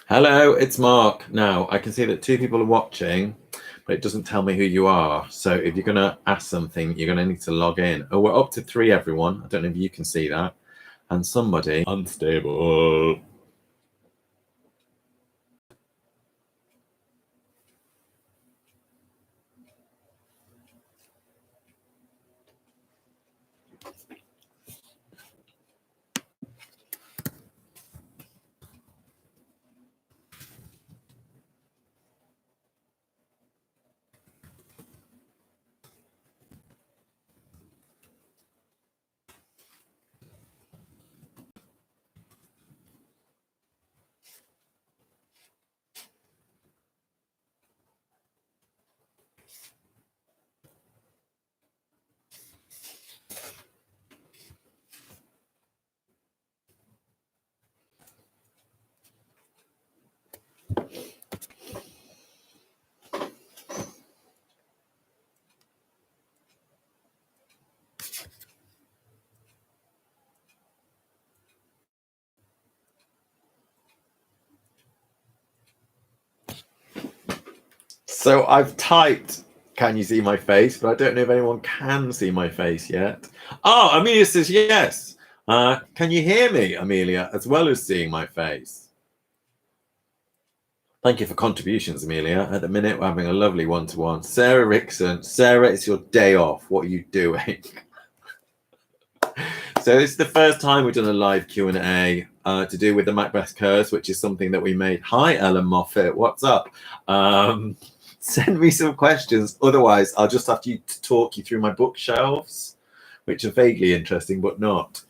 Hello, it's Mark. Now, I can see that two people are watching, but it doesn't tell me who you are. So if you're going to ask something, you're going to need to log in. Oh, we're up to 3, everyone. I don't know if you can see that. And somebody unstable. So I've typed, can you see my face? But I don't know if anyone can see my face yet. Oh, Amelia says yes. Can you hear me, Amelia, as well as seeing my face? Thank you for contributions, Amelia. At the minute, we're having a lovely one-to-one. Sarah Rickson. Sarah, it's your day off. What are you doing? So this is the first time we've done a live Q&A to do with the Macbeth curse, which is something that we made. Hi, Ellen Moffat. What's up? Send me some questions. Otherwise, I'll just have to talk you through my bookshelves, which are vaguely interesting, but not.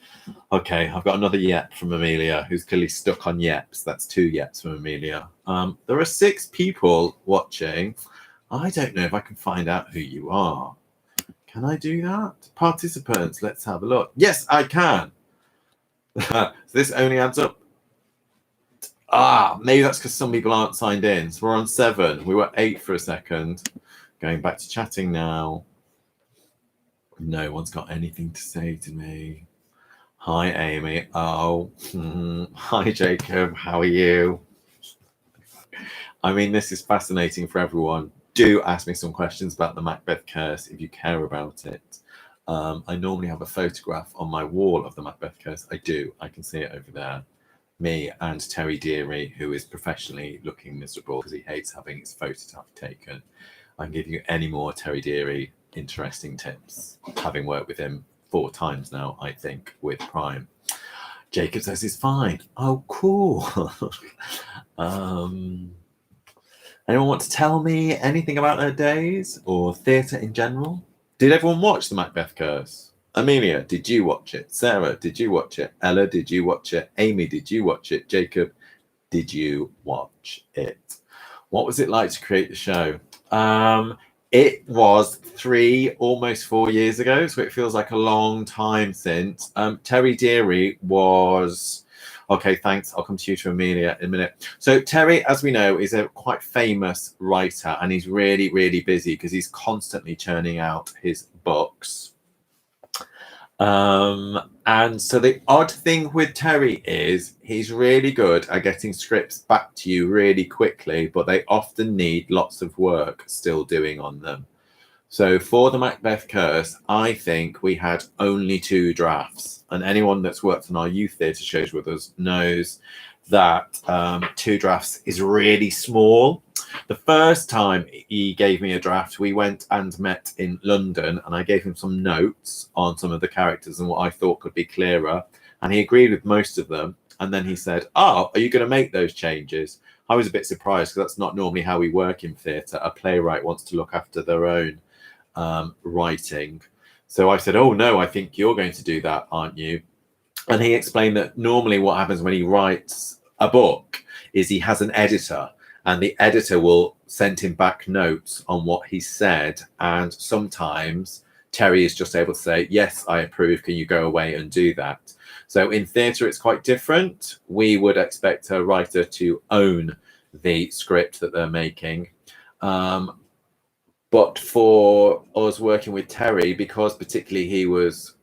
Okay, I've got another yep from Amelia, who's clearly stuck on yeps. That's 2 yeps from Amelia. There are 6 people watching. I don't know if I can find out who you are. Can I do that? Participants, let's have a look. Yes, I can. So this only adds up. Maybe that's because some people aren't signed in. So we're on 7. We were 8 for a second. Going back to chatting now. No one's got anything to say to me. Hi, Amy. Oh, hi, Jacob. How are you? I mean, this is fascinating for everyone. Do ask me some questions about the Macbeth curse if you care about it. I normally have a photograph on my wall of the Macbeth curse. I do. I can see it over there. Me and Terry Deary, who is professionally looking miserable because he hates having his photograph taken. I can give you any more Terry Deary interesting tips, having worked with him 4 times now, I think, with Prime. Jacob says he's fine. Oh, cool. Anyone want to tell me anything about their days or theatre in general? Did everyone watch the Macbeth curse? Amelia, did you watch it? Sarah, did you watch it? Ella, did you watch it? Amy, did you watch it? Jacob, did you watch it? What was it like to create the show? It was 3, almost 4 years ago, so it feels like a long time since. Terry Deary was... Okay, thanks. I'll come to you, to Amelia, in a minute. So Terry, as we know, is a quite famous writer, and he's really, really busy because he's constantly churning out his books. And so the odd thing with Terry is he's really good at getting scripts back to you really quickly, but they often need lots of work still doing on them. So for the Macbeth curse, I think we had only 2 drafts. And anyone that's worked on our youth theatre shows with us knows that 2 drafts is really small. The first time he gave me a draft, we went and met in London, and I gave him some notes on some of the characters and what I thought could be clearer. And he agreed with most of them. And then he said, are you going to make those changes? I was a bit surprised because that's not normally how we work in theatre. A playwright wants to look after their own writing. So I said, oh no, I think you're going to do that, aren't you? And he explained that normally what happens when he writes a book is he has an editor, and the editor will send him back notes on what he said. And sometimes Terry is just able to say, yes, I approve. Can you go away and do that? So in theatre, it's quite different. We would expect a writer to own the script that they're making. But for us working with Terry, because particularly he was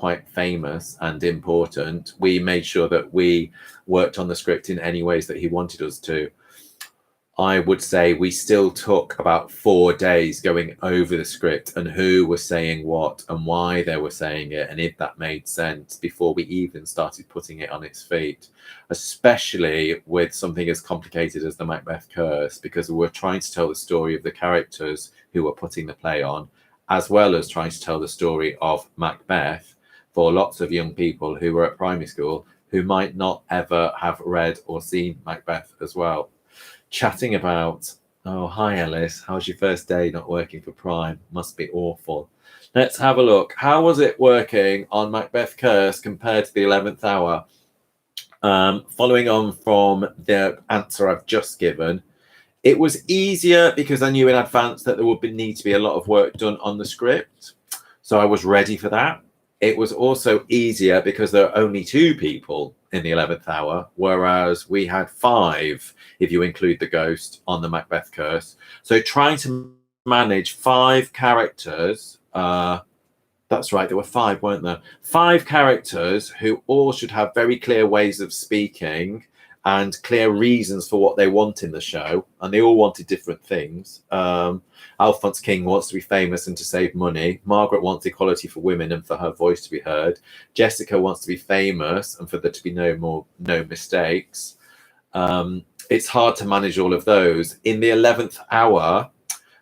quite famous and important, we made sure that we worked on the script in any ways that he wanted us to. I would say we still took about 4 days going over the script and who was saying what and why they were saying it and if that made sense before we even started putting it on its feet, especially with something as complicated as the Macbeth curse, because we were trying to tell the story of the characters who were putting the play on, as well as trying to tell the story of Macbeth for lots of young people who were at primary school who might not ever have read or seen Macbeth as well. Chatting about, oh, hi, Ellis. How's your first day not working for Prime? Must be awful. Let's have a look. How was it working on Macbeth Curse compared to the 11th hour? Following on from the answer I've just given, it was easier because I knew in advance that there would need to be a lot of work done on the script. So I was ready for that. It was also easier because there are only 2 people in the 11th hour, whereas we had 5, if you include the ghost, on the Macbeth curse. So trying to manage 5 characters, that's right, there were 5, weren't there? 5 characters who all should have very clear ways of speaking and clear reasons for what they want in the show, and they all wanted different things. Alphonse King wants to be famous and to save money. Margaret wants equality for women and for her voice to be heard. Jessica wants to be famous and for there to be no mistakes. It's hard to manage all of those. In the 11th hour,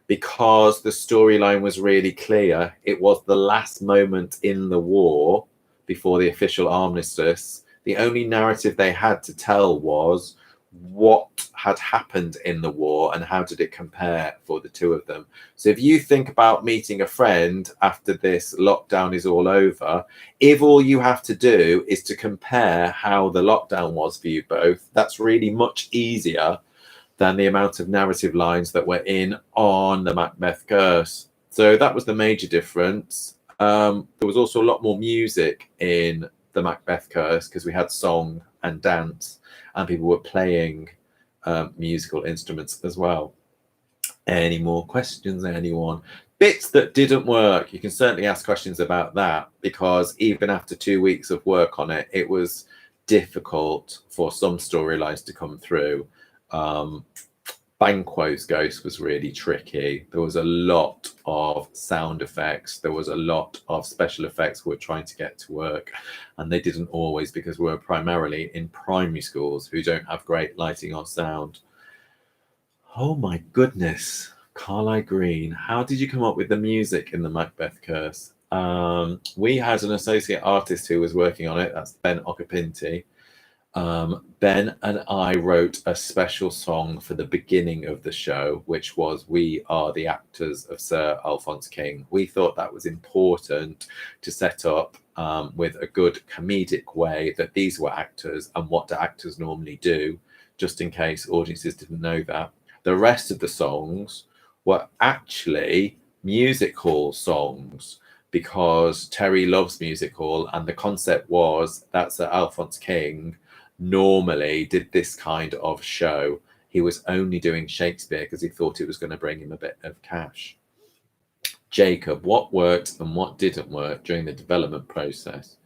because the storyline was really clear, it was the last moment in the war before the official armistice. The only narrative they had to tell was what had happened in the war and how did it compare for the 2 of them. So if you think about meeting a friend after this lockdown is all over, if all you have to do is to compare how the lockdown was for you both, that's really much easier than the amount of narrative lines that were in on the Macbeth curse. So that was the major difference. There was also a lot more music in the Macbeth curse because we had song and dance and people were playing musical instruments as well. Any more questions, anyone? Bits that didn't work, you can certainly ask questions about that, because even after 2 weeks of work on it, it was difficult for some storylines to come through. Banquo's ghost was really tricky. There was a lot of sound effects. There was a lot of special effects we were trying to get to work, and they didn't always, because we're primarily in primary schools who don't have great lighting or sound. Oh my goodness, Carly Green, how did you come up with the music in the Macbeth curse? We had an associate artist who was working on it. That's Ben Okapinti. Ben and I wrote a special song for the beginning of the show, which was "We Are the Actors of Sir Alphonse King." We thought that was important to set up with a good comedic way that these were actors and what do actors normally do, just in case audiences didn't know that. The rest of the songs were actually music hall songs, because Terry loves music hall, and the concept was that Sir Alphonse King normally did this kind of show. He was only doing Shakespeare because he thought it was going to bring him a bit of cash. Jacob, what worked and what didn't work during the development process?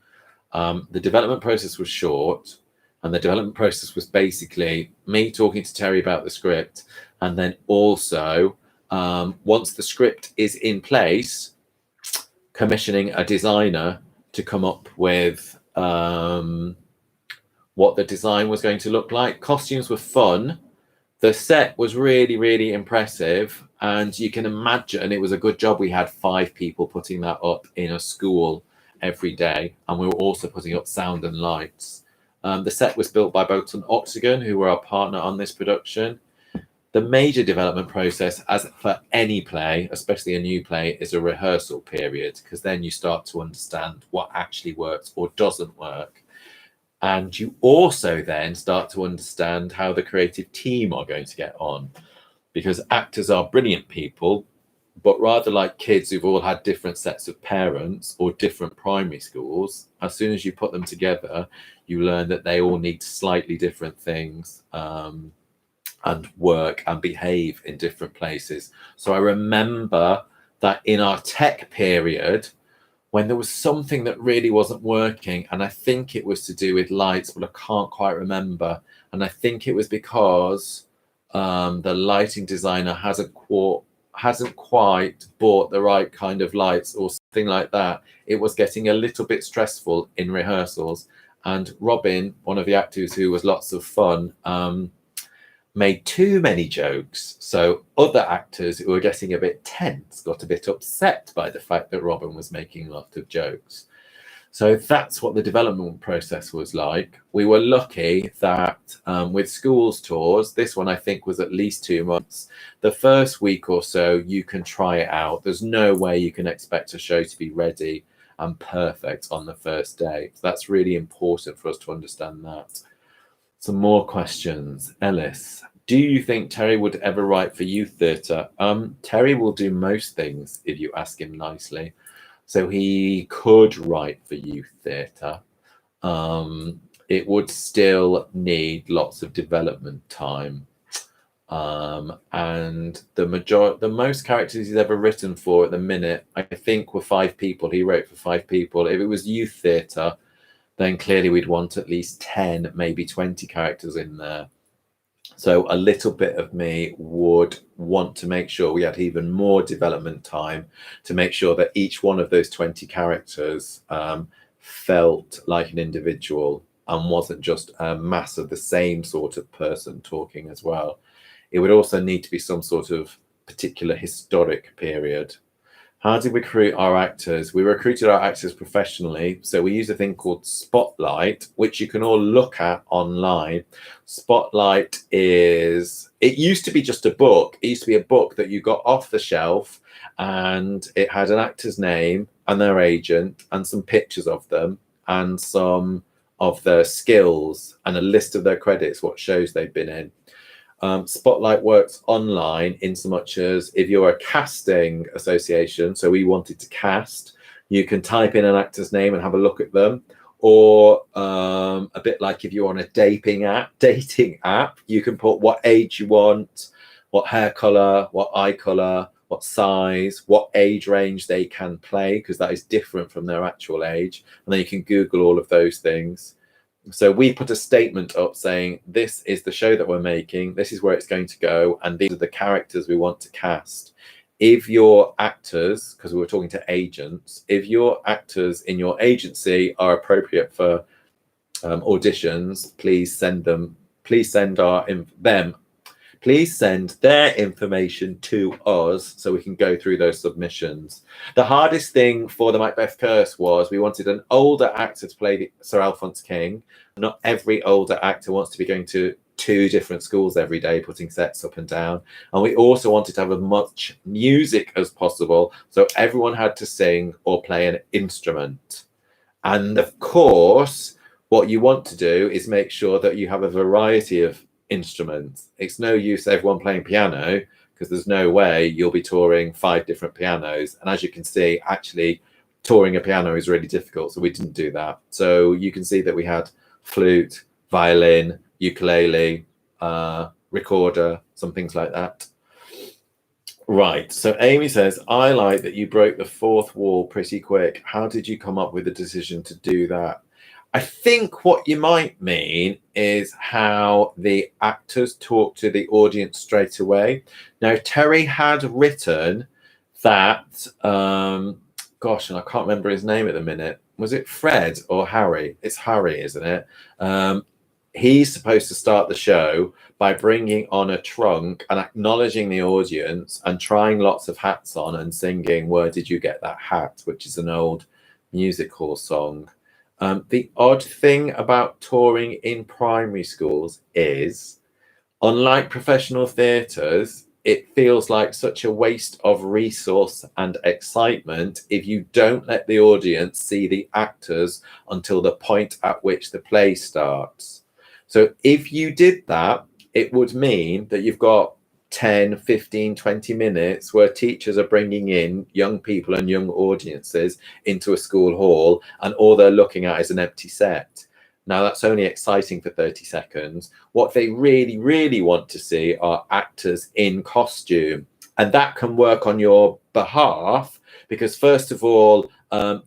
The development process was short, and the development process was basically me talking to Terry about the script, and then also once the script is in place, commissioning a designer to come up with what the design was going to look like. Costumes were fun. The set was really, really impressive. And you can imagine it was a good job we had 5 people putting that up in a school every day. And we were also putting up sound and lights. The set was built by Bolton Octagon, who were our partner on this production. The major development process, as for any play, especially a new play, is a rehearsal period, because then you start to understand what actually works or doesn't work. And you also then start to understand how the creative team are going to get on, because actors are brilliant people, but rather like kids who've all had different sets of parents or different primary schools, as soon as you put them together, you learn that they all need slightly different things and work and behave in different places. So I remember that in our tech period, when there was something that really wasn't working, and I think it was to do with lights, but I can't quite remember. And I think it was because the lighting designer hasn't quite bought the right kind of lights or something like that. It was getting a little bit stressful in rehearsals, and Robin, one of the actors who was lots of fun, made too many jokes. So other actors who were getting a bit tense got a bit upset by the fact that Robin was making lots of jokes. So that's what the development process was like. We were lucky that with schools tours, this one I think was at least 2 months. The first week or so, you can try it out. There's no way you can expect a show to be ready and perfect on the first day. So that's really important for us to understand that. Some more questions. Ellis, do you think Terry would ever write for youth theatre? Terry will do most things if you ask him nicely. So he could write for youth theatre. It would still need lots of development time. And the most characters he's ever written for at the minute, I think, were 5 people. He wrote for 5 people. If it was youth theatre, then clearly we'd want at least 10, maybe 20 characters in there. So a little bit of me would want to make sure we had even more development time to make sure that each one of those 20 characters felt like an individual and wasn't just a mass of the same sort of person talking as well. It would also need to be some sort of particular historic period. How did we recruit our actors? We recruited our actors professionally. So we use a thing called Spotlight, which you can all look at online. Spotlight it used to be just a book. It used to be a book that you got off the shelf, and it had an actor's name and their agent and some pictures of them and some of their skills and a list of their credits, what shows they've been in. Spotlight works online in so much as if you're a casting association, so we wanted to cast, you can type in an actor's name and have a look at them. Or a bit like if you're on a dating app, you can put what age you want, what hair color, what eye color, what size, what age range they can play, because that is different from their actual age. And then you can Google all of those things. So we put a statement up saying, this is the show that we're making, this is where it's going to go, and these are the characters we want to cast. If your actors, because we were talking to agents, if your actors in your agency are appropriate for auditions, please send their information to us so we can go through those submissions. The hardest thing for the Macbeth Curse was we wanted an older actor to play Sir Alphonse King. Not every older actor wants to be going to 2 different schools every day, putting sets up and down. And we also wanted to have as much music as possible, so everyone had to sing or play an instrument. And of course, what you want to do is make sure that you have a variety of instruments. It's no use everyone playing piano, because there's no way you'll be touring 5 different pianos. And as you can see, actually touring a piano is really difficult, so we didn't do that. So you can see that we had flute, violin, ukulele, recorder, some things like that. Right, so Amy says, I like that you broke the 4th wall pretty quick. How did you come up with the decision to do that? I think what you might mean is how the actors talk to the audience straight away. Now, Terry had written that, gosh, and I can't remember his name at the minute. Was it Fred or Harry? It's Harry, isn't it? He's supposed to start the show by bringing on a trunk and acknowledging the audience and trying lots of hats on and singing "Where Did You Get That Hat?", which is an old music hall song. The odd thing about touring in primary schools is, unlike professional theatres, it feels like such a waste of resource and excitement if you don't let the audience see the actors until the point at which the play starts. So if you did that, it would mean that you've got 10, 15, 20 minutes where teachers are bringing in young people and young audiences into a school hall, and all they're looking at is an empty set. Now, that's only exciting for 30 seconds. What they really, really want to see are actors in costume. And that can work on your behalf because, first of all,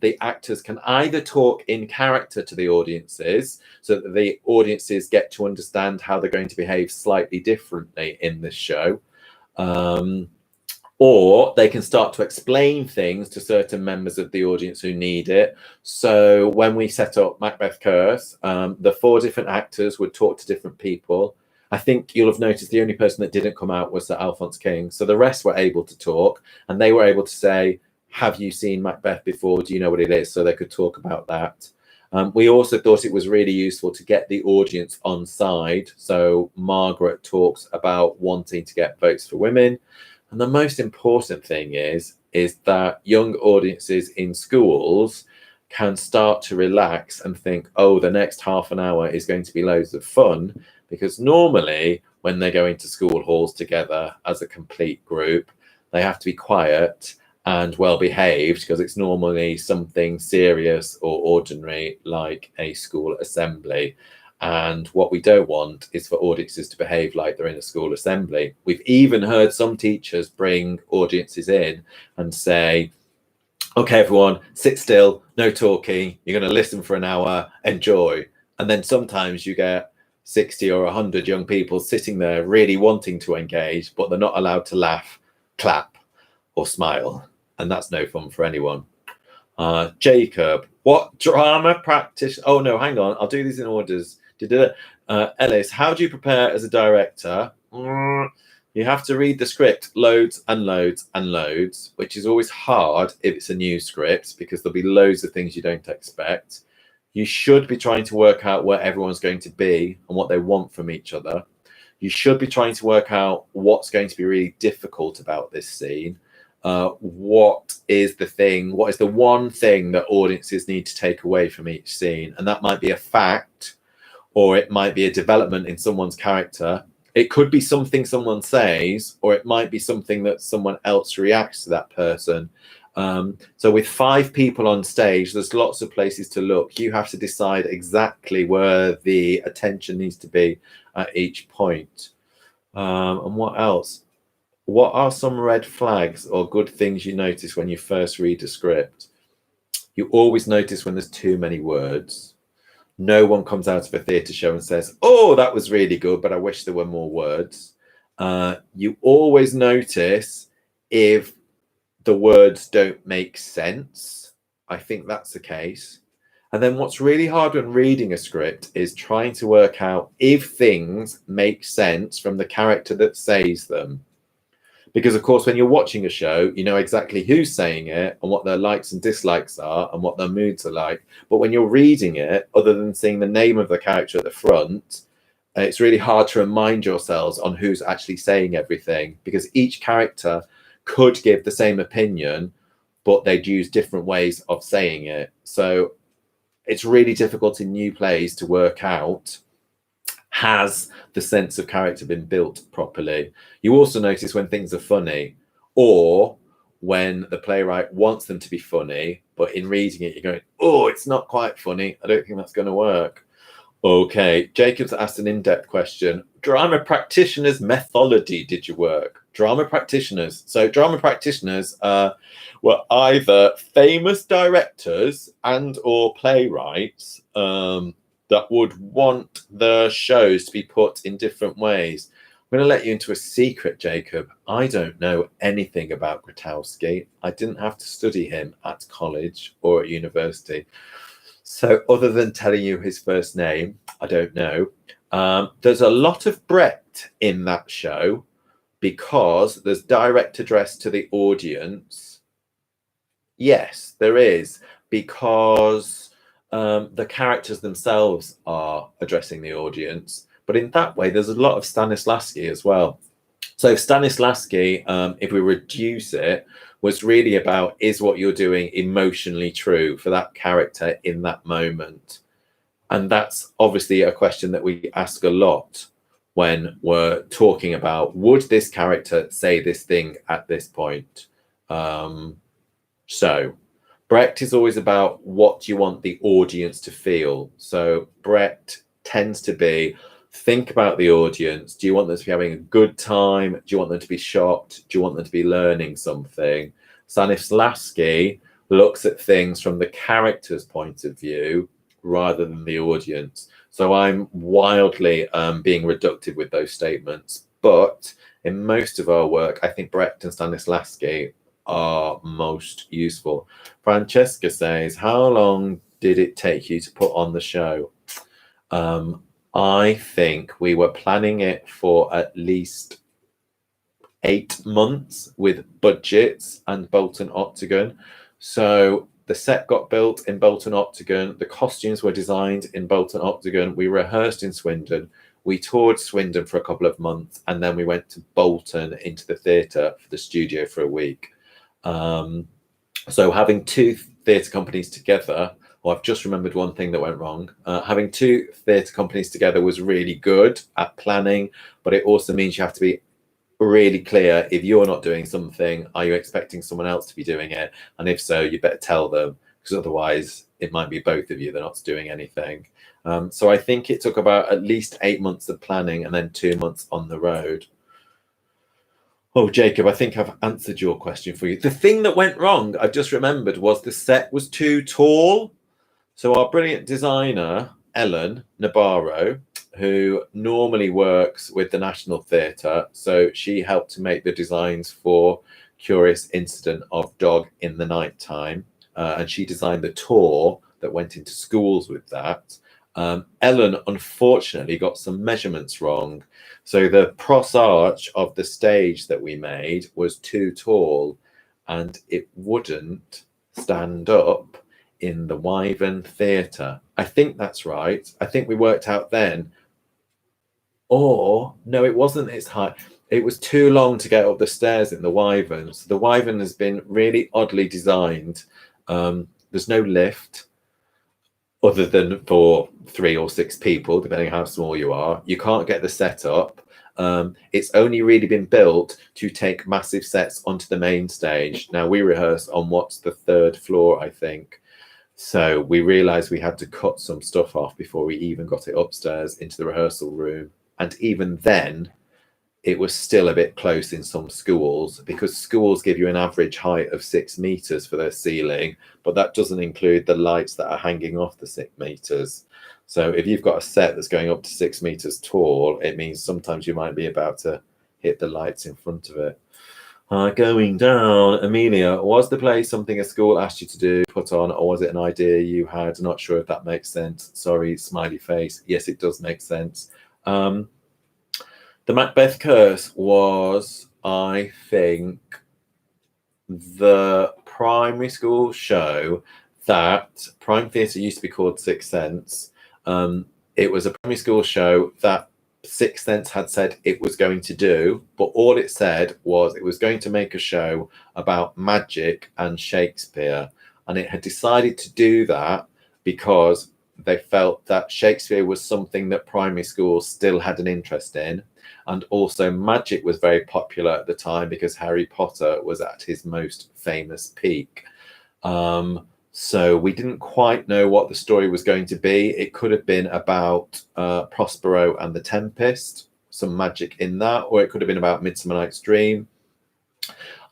the actors can either talk in character to the audiences so that the audiences get to understand how they're going to behave slightly differently in this show, or they can start to explain things to certain members of the audience who need it. So when we set up Macbeth Curse, the 4 different actors would talk to different people. I think you'll have noticed the only person that didn't come out was Sir Alphonse King. So the rest were able to talk, and they were able to say, have you seen Macbeth before? Do you know what it is? So they could talk about that. We also thought it was really useful to get the audience on side. So Margaret talks about wanting to get votes for women. And the most important thing is that young audiences in schools can start to relax and think, oh, the next half an hour is going to be loads of fun. Because normally when they're going to school halls together as a complete group, they have to be quiet and well behaved, because it's normally something serious or ordinary like a school assembly. And what we don't want is for audiences to behave like they're in a school assembly. We've even heard some teachers bring audiences in and say, okay, everyone, sit still, no talking, you're going to listen for an hour, enjoy. And then sometimes you get 60 or 100 young people sitting there really wanting to engage, but they're not allowed to laugh, clap, or smile. And that's no fun for anyone. Jacob, what drama practice? Oh, no, hang on. I'll do these in orders. Ellis, how do you prepare as a director? You have to read the script loads and loads and loads, which is always hard if it's a new script, because there'll be loads of things you don't expect. You should be trying to work out where everyone's going to be and what they want from each other. You should be trying to work out what's going to be really difficult about this scene. What is the one thing that audiences need to take away from each scene? And that might be a fact, or it might be a development in someone's character. It could be something someone says, or it might be something that someone else reacts to that person. So with 5 people on stage, there's lots of places to look. You have to decide exactly where the attention needs to be at each point. And what else? What are some red flags or good things you notice when you first read a script? You always notice when there's too many words. No one comes out of a theatre show and says, oh, that was really good, but I wish there were more words. You always notice if the words don't make sense. I think that's the case. And then what's really hard when reading a script is trying to work out if things make sense from the character that says them. Because, of course, when you're watching a show, you know exactly who's saying it and what their likes and dislikes are and what their moods are like. But when you're reading it, other than seeing the name of the character at the front, it's really hard to remind yourselves on who's actually saying everything, because each character could give the same opinion, but they'd use different ways of saying it. So it's really difficult in new plays to work out, has the sense of character been built properly? You also notice when things are funny, or when the playwright wants them to be funny, but in reading it, you're going, oh, it's not quite funny. I don't think that's going to work. Okay, Jacob's asked an in-depth question. Drama practitioners' methodology, did you work? Drama practitioners. So drama practitioners were either famous directors and or playwrights that would want the shows to be put in different ways. I'm going to let you into a secret, Jacob. I don't know anything about Grotowski. I didn't have to study him at college or at university. So other than telling you his first name, I don't know. There's a lot of Brecht in that show because there's direct address to the audience. Yes, there is, because the characters themselves are addressing the audience. But in that way, there's a lot of Stanislavski as well. So Stanislavski, if we reduce it, was really about, is what you're doing emotionally true for that character in that moment? And that's obviously a question that we ask a lot when we're talking about, would this character say this thing at this point? So Brecht is always about what you want the audience to feel. So Brecht tends to be, think about the audience. Do you want them to be having a good time? Do you want them to be shocked? Do you want them to be learning something? Stanislavski looks at things from the character's point of view rather than the audience. So I'm wildly being reductive with those statements. But in most of our work, I think Brecht and Stanislavski are most useful. Francesca says, how long did it take you to put on the show? I think we were planning it for at least 8 months with budgets and Bolton Octagon. So the set got built in Bolton Octagon. The costumes were designed in Bolton Octagon. We rehearsed in Swindon. We toured Swindon for a couple of months, and then we went to Bolton into the theatre for the studio for a week. So having two theatre companies together, well, I've just remembered one thing that went wrong. Having two theatre companies together was really good at planning, but it also means you have to be really clear. If you're not doing something, are you expecting someone else to be doing it? And if so, you better tell them, because otherwise it might be both of you that are not doing anything. So I think it took about at least 8 months of planning and then 2 months on the road. Oh, Jacob, I think I've answered your question for you. The thing that went wrong, I just remembered, was the set was too tall. So our brilliant designer, Ellen Nabarro, who normally works with the National Theatre, so she helped to make the designs for Curious Incident of Dog in the Nighttime, and she designed the tour that went into schools with that. Ellen unfortunately got some measurements wrong. So the pros arch of the stage that we made was too tall and it wouldn't stand up in the Wyvern Theatre. I think that's right. I think we worked out then. Or no, it wasn't its height. It was too long to get up the stairs in the Wyvern. So the Wyvern has been really oddly designed. There's no lift other than for 3 or 6 people, depending how small you are. You can't get the set up. It's only really been built to take massive sets onto the main stage. Now we rehearse on what's the 3rd floor, I think. So we realized we had to cut some stuff off before we even got it upstairs into the rehearsal room. And even then, it was still a bit close in some schools, because schools give you an average height of 6 meters for their ceiling, but that doesn't include the lights that are hanging off the 6 meters. So if you've got a set that's going up to 6 meters tall, it means sometimes you might be about to hit the lights in front of it. Going down, Amelia, was the play something a school asked you to do, put on, or was it an idea you had? Not sure if that makes sense. Sorry, smiley face. Yes, it does make sense. The Macbeth Curse was, I think, the primary school show that Prime Theatre used to be called Sixth Sense. It was a primary school show that Sixth Sense had said it was going to do, but all it said was it was going to make a show about magic and Shakespeare. And it had decided to do that because they felt that Shakespeare was something that primary schools still had an interest in. And also magic was very popular at the time because Harry Potter was at his most famous peak. So we didn't quite know what the story was going to be. It could have been about Prospero and the Tempest, some magic in that, or it could have been about Midsummer Night's Dream.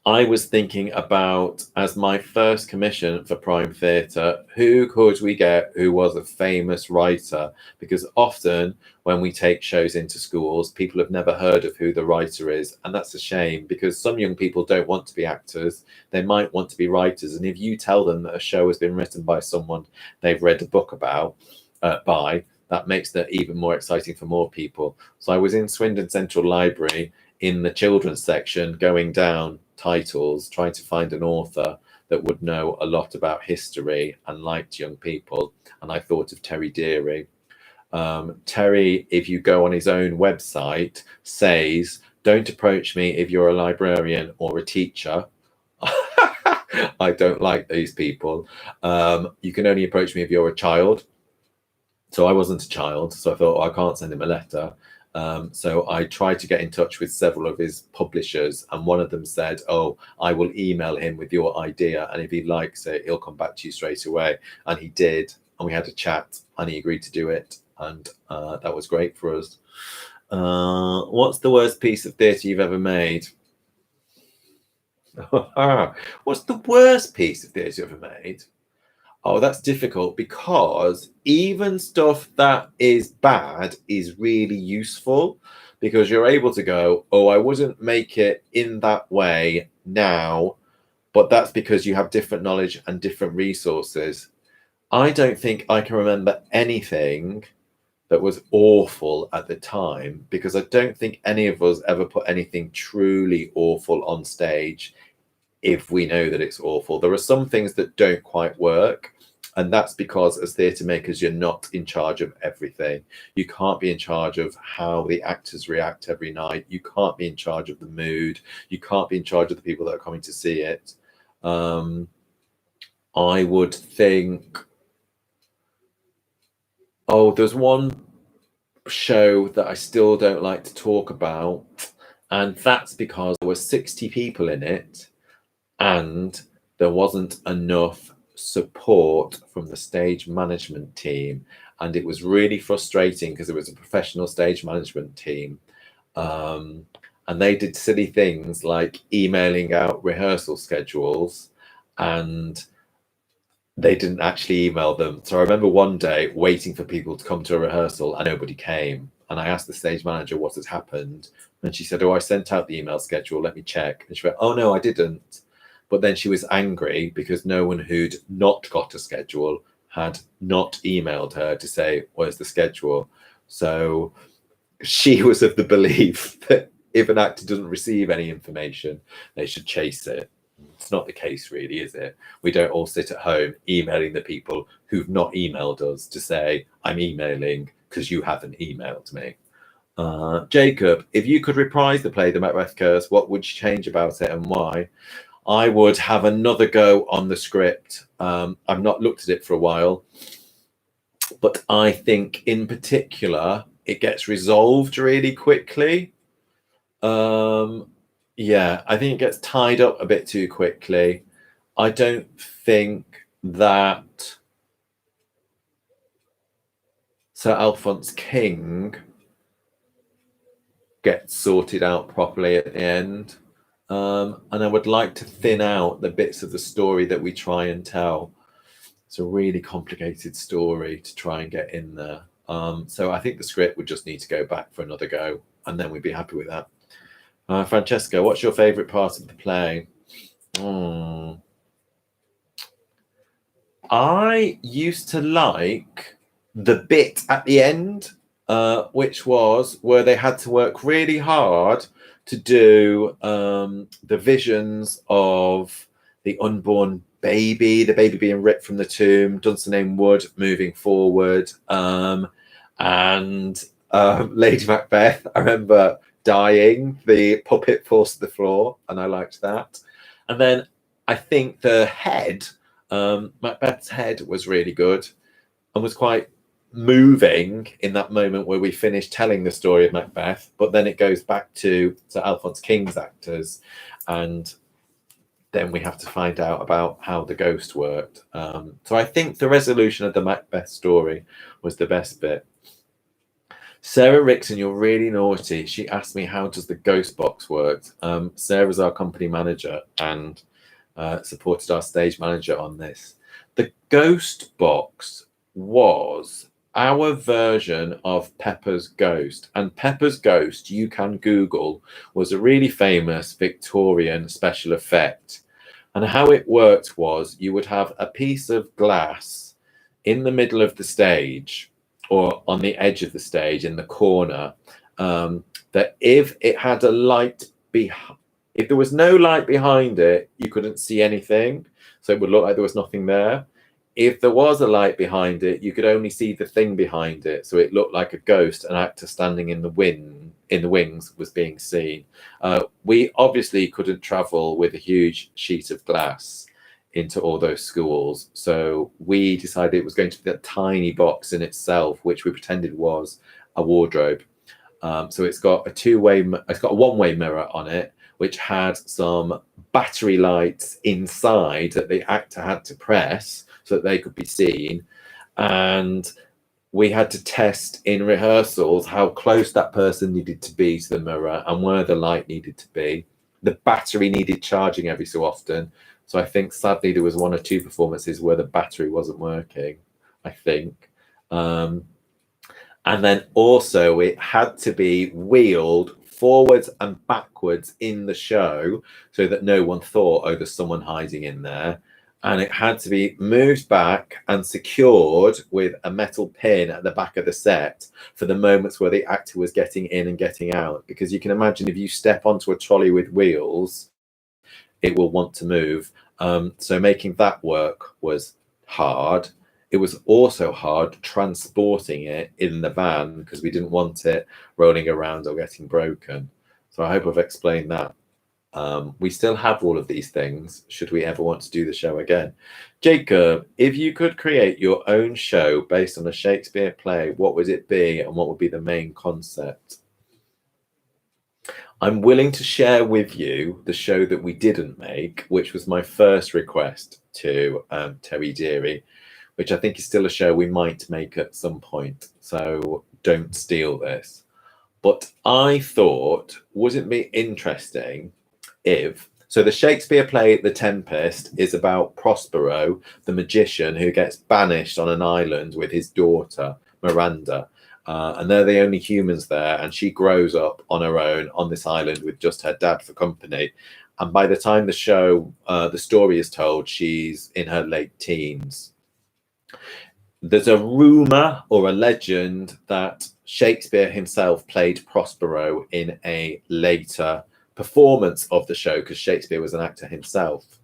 I was thinking about, as my first commission for Prime Theatre, who could we get who was a famous writer? Because often when we take shows into schools, people have never heard of who the writer is. And that's a shame, because some young people don't want to be actors. They might want to be writers. And if you tell them that a show has been written by someone they've read a book about, that makes that even more exciting for more people. So I was in Swindon Central Library in the children's section, going down titles, trying to find an author that would know a lot about history and liked young people. And I thought of Terry Deary. Terry, if you go on his own website, says, don't approach me if you're a librarian or a teacher. I don't like these people. You can only approach me if you're a child. So I wasn't a child, so I thought, oh, I can't send him a letter. So I tried to get in touch with several of his publishers, and one of them said, oh, I will email him with your idea, and if he likes it, he'll come back to you straight away. And he did, and we had a chat, and he agreed to do it, and that was great for us. What's the worst piece of theatre you've ever made? What's the worst piece of theatre you ever made? Oh, that's difficult because even stuff that is bad is really useful because you're able to go, oh, I wouldn't make it in that way now, but that's because you have different knowledge and different resources. I don't think I can remember anything that was awful at the time because I don't think any of us ever put anything truly awful on stage if we know that it's awful. There are some things that don't quite work. And that's because as theatre makers, you're not in charge of everything. You can't be in charge of how the actors react every night. You can't be in charge of the mood. You can't be in charge of the people that are coming to see it. I would think, oh, there's one show that I still don't like to talk about. And that's because there were 60 people in it and there wasn't enough support from the stage management team, and it was really frustrating because it was a professional stage management team, and they did silly things like emailing out rehearsal schedules, and they didn't actually email them. So I remember one day waiting for people to come to a rehearsal and nobody came, and I asked the stage manager what had happened, and she said, oh, I sent out the email schedule, let me check. And she went, oh no, I didn't. But then she was angry because no one who'd not got a schedule had not emailed her to say, where's the schedule? So she was of the belief that if an actor doesn't receive any information, they should chase it. It's not the case, really, is it? We don't all sit at home emailing the people who've not emailed us to say, I'm emailing because you haven't emailed me. Jacob, if you could reprise the play The Macbeth Curse, what would you change about it and why? I would have another go on the script. I've not looked at it for a while, but I think in particular it gets resolved really quickly. Yeah, I think it gets tied up a bit too quickly. I don't think that Sir Alphonse King gets sorted out properly at the end. And I would like to thin out the bits of the story that we try and tell. It's a really complicated story to try and get in there. So I think the script would just need to go back for another go, and then we'd be happy with that. Francesca, what's your favourite part of the play? I used to like the bit at the end, which was where they had to work really hard to do the visions of the unborn baby, the baby being ripped from the tomb, Dunsinane Wood moving forward, and Lady Macbeth, I remember dying, the puppet falls to the floor, and I liked that. And then I think the head, Macbeth's head was really good and was quite moving in that moment where we finish telling the story of Macbeth, but then it goes back to Sir Alphonse King's actors, and then we have to find out about how the ghost worked. So I think the resolution of the Macbeth story was the best bit. Sarah Rickson, you're really naughty. She asked me, how does the ghost box work? Sarah's our company manager and supported our stage manager on this. The ghost box was our version of Pepper's Ghost. And Pepper's Ghost, you can Google, was a really famous Victorian special effect. And how it worked was you would have a piece of glass in the middle of the stage or on the edge of the stage in the corner, that if it had a light if there was no light behind it, you couldn't see anything. So it would look like there was nothing there. If there was a light behind it, you could only see the thing behind it. So it looked like a ghost, an actor standing in the wings was being seen. We obviously couldn't travel with a huge sheet of glass into all those schools. So we decided it was going to be a tiny box in itself, which we pretended was a wardrobe. So it's got a one-way mirror on it, which had some battery lights inside that the actor had to press so that they could be seen. And we had to test in rehearsals how close that person needed to be to the mirror and where the light needed to be. the battery needed charging every so often. So I think sadly there was 1 or 2 performances where the battery wasn't working, I think. And then also it had to be wheeled forwards and backwards in the show so that no one thought, oh, there's someone hiding in there. And it had to be moved back and secured with a metal pin at the back of the set for the moments where the actor was getting in and getting out. Because you can imagine if you step onto a trolley with wheels, it will want to move. So making that work was hard. It was also hard transporting it in the van because we didn't want it rolling around or getting broken. So I hope I've explained that. We still have all of these things should we ever want to do the show again. Jacob, if you could create your own show based on a Shakespeare play, what would it be and what would be the main concept? I'm willing to share with you the show that we didn't make, which was my first request to Terry Deary, which I think is still a show we might make at some point. So don't steal this. But I thought, would it be interesting if... So the Shakespeare play, The Tempest, is about Prospero, the magician who gets banished on an island with his daughter, Miranda. And they're the only humans there. And she grows up on her own on this island with just her dad for company. And by the time the show, the story is told, she's in her late teens. There's a rumor or a legend that Shakespeare himself played Prospero in a later performance of the show because Shakespeare was an actor himself.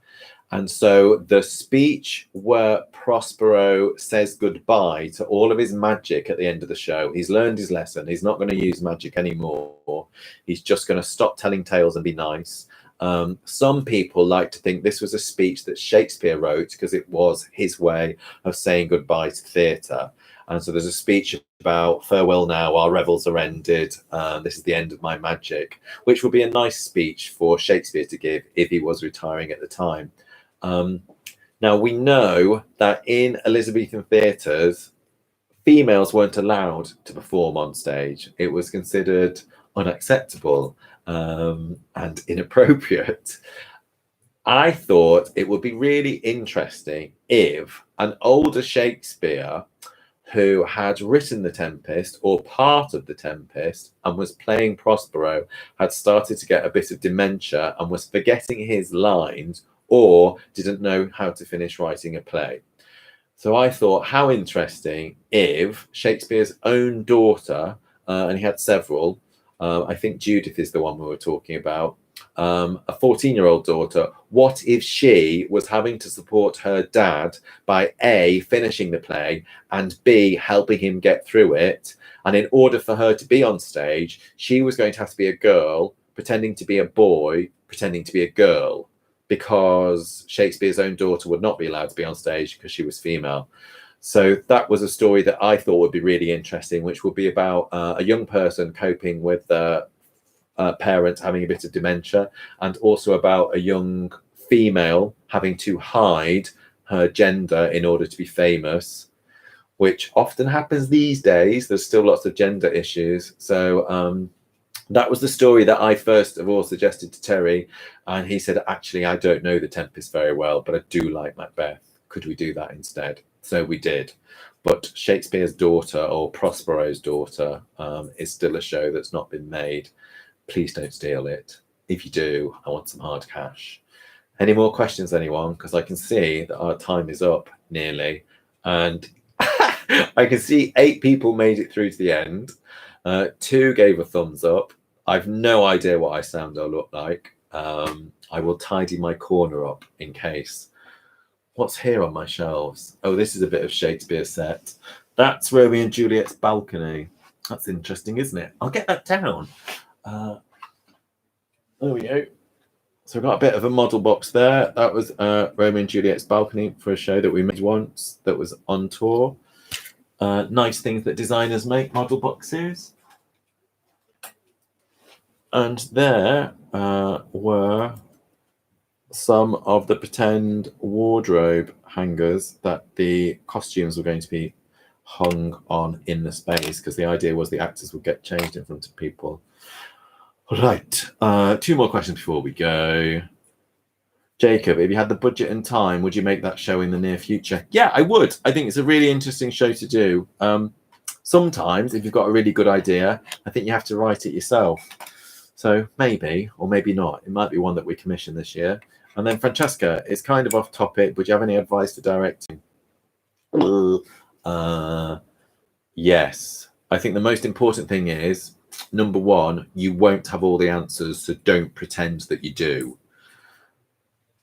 And so the speech where Prospero says goodbye to all of his magic at the end of the show, he's learned his lesson. He's not going to use magic anymore. He's just going to stop telling tales and be nice. Some people like to think this was a speech that Shakespeare wrote because it was his way of saying goodbye to theatre. And so there's a speech about farewell now, our revels are ended. This is the end of my magic, which would be a nice speech for Shakespeare to give if he was retiring at the time. Now, we know that in Elizabethan theatres, females weren't allowed to perform on stage. It was considered unacceptable and inappropriate. I thought it would be really interesting if an older Shakespeare who had written The Tempest or part of The Tempest and was playing Prospero had started to get a bit of dementia and was forgetting his lines or didn't know how to finish writing a play. So I thought, how interesting if Shakespeare's own daughter, and he had several, I think Judith is the one we were talking about, a 14-year-old daughter, what if she was having to support her dad by A, finishing the play, and B, helping him get through it? And in order for her to be on stage, she was going to have to be a girl, pretending to be a boy, pretending to be a girl, because Shakespeare's own daughter would not be allowed to be on stage because she was female. So that was a story that I thought would be really interesting, which would be about a young person coping with parents having a bit of dementia, and also about a young female having to hide her gender in order to be famous, which often happens these days. There's still lots of gender issues. So that was the story that I first of all suggested to Terry, and he said, actually, I don't know The Tempest very well, but I do like Macbeth. Could we do that instead? So we did. But Shakespeare's daughter, or Prospero's daughter, is still a show that's not been made. Please don't steal it. If you do, I want some hard cash. Any more questions, anyone? Because I can see that our time is up nearly. And I can see 8 people made it through to the end. 2 gave a thumbs up. I've no idea what I sound or look like. I will tidy my corner up in case. What's here on my shelves? Oh, this is a bit of Shakespeare set. That's Romeo and Juliet's balcony. That's interesting, isn't it? I'll get that down. There we go. So we've got a bit of a model box there. That was Romeo and Juliet's balcony for a show that we made once that was on tour. Nice things that designers make, model boxes. And there were some of the pretend wardrobe hangers that the costumes were going to be hung on in the space, because the idea was the actors would get changed in front of people. Right. 2 more questions before we go. Jacob, if you had the budget and time, would you make that show in the near future? Yeah, I would. I think it's a really interesting show to do. Sometimes, if you've got a really good idea, I think you have to write it yourself. So maybe, or maybe not. It might be one that we commission this year. And then Francesca, it's kind of off topic. Would you have any advice for directing? Yes. I think the most important thing is, number one, you won't have all the answers, so don't pretend that you do.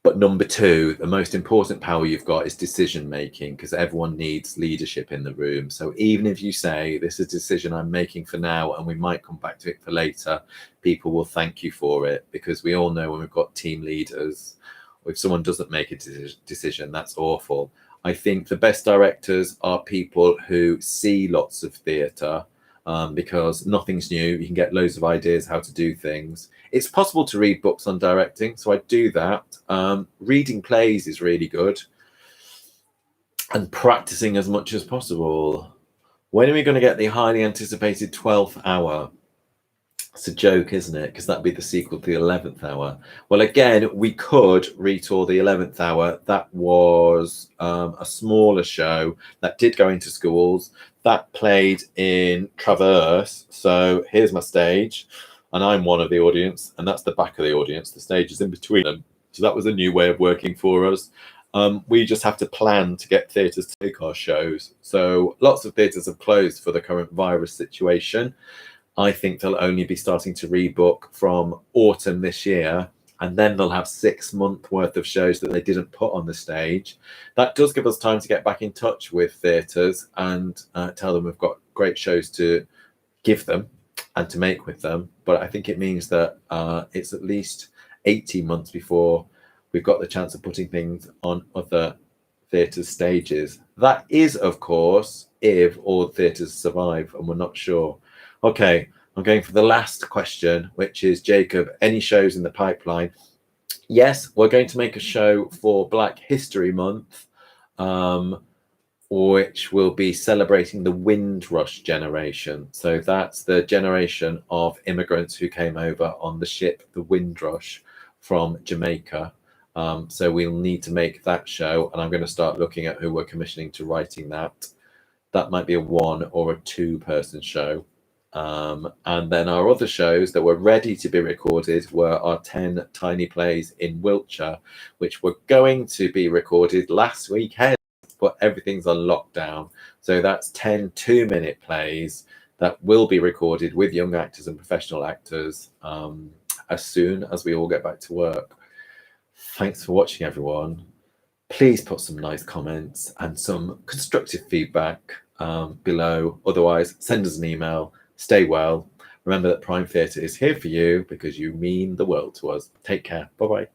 But number two, the most important power you've got is decision making, because everyone needs leadership in the room. So even if you say, this is a decision I'm making for now, and we might come back to it for later, people will thank you for it, because we all know when we've got team leaders, if someone doesn't make a decision, that's awful. I think the best directors are people who see lots of theatre, because nothing's new. You can get loads of ideas how to do things. It's possible to read books on directing, so I do that. Reading plays is really good, and practicing as much as possible. When are we going to get the highly anticipated 12th hour? It's a joke, isn't it? Because that'd be the sequel to the 11th hour. Well, again, we could retour the 11th hour. That was a smaller show that did go into schools. That played in Traverse. So here's my stage, and I'm one of the audience, and that's the back of the audience. The stage is in between them. So that was a new way of working for us. We just have to plan to get theatres to take our shows. So lots of theatres have closed for the current virus situation. I think they'll only be starting to rebook from autumn this year, and then they'll have 6 months worth of shows that they didn't put on the stage. That does give us time to get back in touch with theatres and tell them we've got great shows to give them and to make with them. But I think it means that it's at least 18 months before we've got the chance of putting things on other theatres' stages. That is, of course, if all theatres survive, and we're not sure. Okay, I'm going for the last question, which is, Jacob, any shows in the pipeline? Yes, we're going to make a show for Black History Month, which will be celebrating the Windrush generation. So that's the generation of immigrants who came over on the ship, the Windrush, from Jamaica. So we'll need to make that show, and I'm going to start looking at who we're commissioning to writing that. That might be a 1 or a 2 person show. And then our other shows that were ready to be recorded were our 10 tiny plays in Wiltshire, which were going to be recorded last weekend, but everything's on lockdown. So that's 10 2-minute plays that will be recorded with young actors and professional actors as soon as we all get back to work. Thanks for watching, everyone. Please put some nice comments and some constructive feedback below. Otherwise, send us an email. Stay well. Remember that Prime Theatre is here for you because you mean the world to us. Take care. Bye-bye.